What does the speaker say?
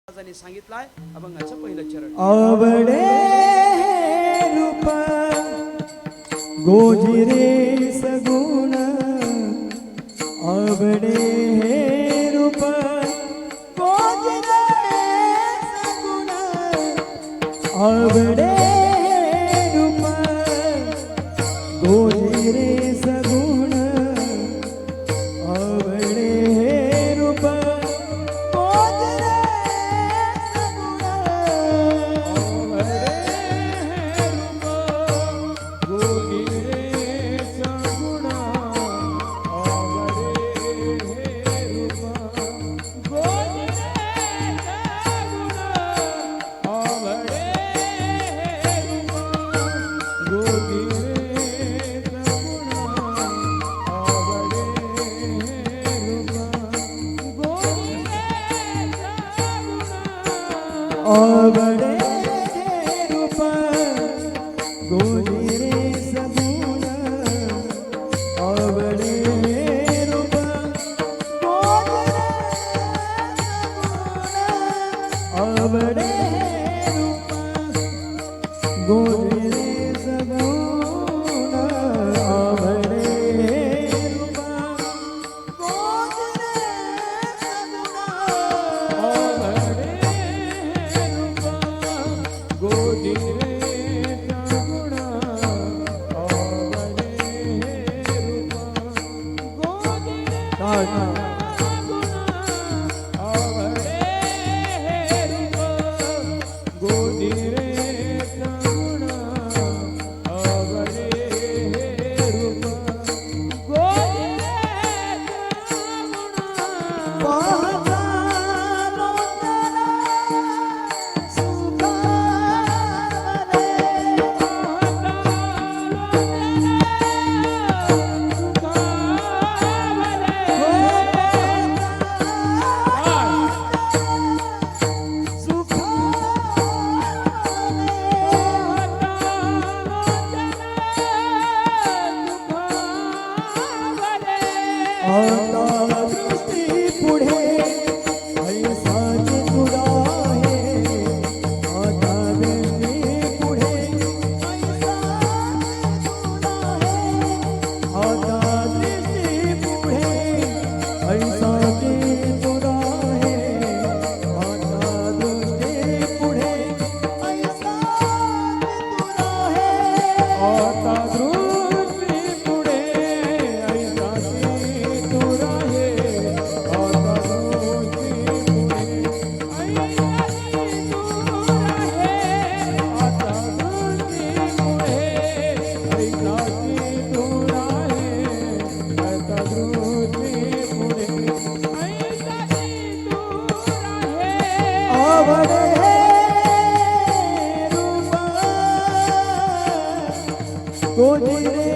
महाराजांनी सांगितलाय अभंगाचं पहिलं चरण। आवडे रूप गोजिरे सगुण, आवडे रूप गोजिरे सगुण, आवडे रूप गोजिरे सगुण, आवडे रूप गोजिरे आवडे रूप गोजिरे सगुण, आवडे रूप गोजिरे सगुण, आवडे रूप गोजिरे सगुण, आवडे रूप गोजिरे आता दृष्टी पुढे ऐसाची तुला आहे, आता दृष्टी पुढे ऐसाची तुला आहे, आता दृष्टी पुढे ऐसाची तुला आहे, आता दृष्टी पुढे ऐसाची तुला आहे, आता दृष्टी पुढे आवडे रूप गोजिरे